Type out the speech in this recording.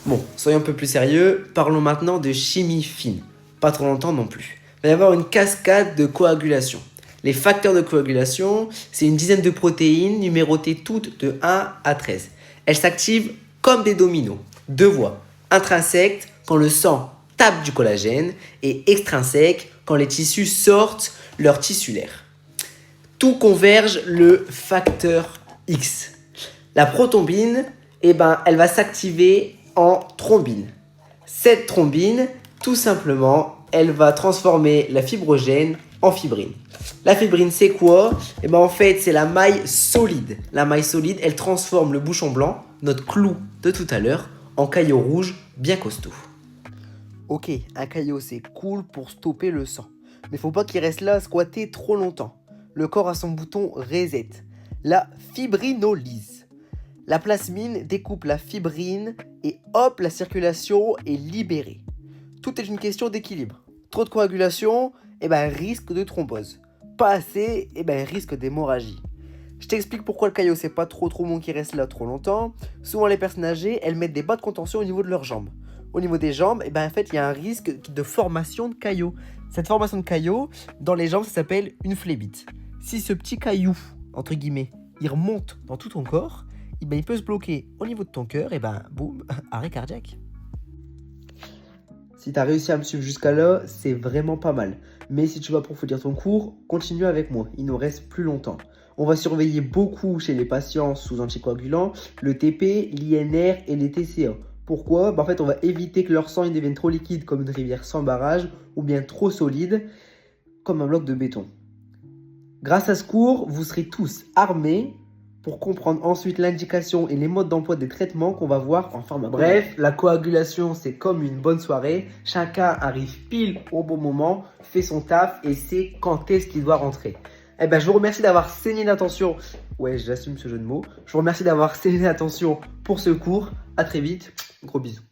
Bon, soyons un peu plus sérieux, parlons maintenant de chimie fine. Pas trop longtemps non plus. Il va y avoir une cascade de coagulation. Les facteurs de coagulation, c'est une dizaine de protéines numérotées toutes de 1 à 13. Elles s'activent comme des dominos. Deux voies. Intrinsèques, quand le sang tape du collagène, et extrinsèques, quand les tissus sortent leur tissulaire. Tout converge le facteur X. La prothrombine, elle va s'activer en thrombine. Cette thrombine, tout simplement, elle va transformer la fibrogène en fibrine. La fibrine, c'est quoi? En fait, c'est la maille solide. La maille solide, elle transforme le bouchon blanc, notre clou de tout à l'heure, en caillot rouge bien costaud. Ok, un caillot, c'est cool pour stopper le sang. Mais faut pas qu'il reste là squatté trop longtemps. Le corps a son bouton reset. La fibrinolyse. La plasmine découpe la fibrine et hop, la circulation est libérée. Tout est une question d'équilibre. Trop de coagulation, risque de thrombose. Pas assez, risque d'hémorragie. Je t'explique pourquoi le caillot, c'est pas trop bon qu'il reste là trop longtemps. Souvent, les personnes âgées, elles mettent des bas de contention au niveau de leurs jambes. Au niveau des jambes, en fait, il y a un risque de formation de caillot. Cette formation de caillot, dans les jambes, ça s'appelle une phlébite. Si ce petit caillou, entre guillemets, il remonte dans tout ton corps, il peut se bloquer au niveau de ton cœur, boum, arrêt cardiaque. Si tu as réussi à me suivre jusqu'à là, c'est vraiment pas mal. Mais si tu veux approfondir ton cours, continue avec moi, il nous reste plus longtemps. On va surveiller beaucoup chez les patients sous anticoagulants le TP, l'INR et les TCA. Pourquoi? En fait, on va éviter que leur sang il devienne trop liquide comme une rivière sans barrage ou bien trop solide comme un bloc de béton. Grâce à ce cours, vous serez tous armés pour comprendre ensuite l'indication et les modes d'emploi des traitements qu'on va voir en pharmacologie. Bref, la coagulation, c'est comme une bonne soirée. Chacun arrive pile au bon moment, fait son taf et sait quand est-ce qu'il doit rentrer. Je vous remercie d'avoir saigné d'attention. Ouais, j'assume ce jeu de mots. Je vous remercie d'avoir saigné d'attention pour ce cours. À très vite. Gros bisous.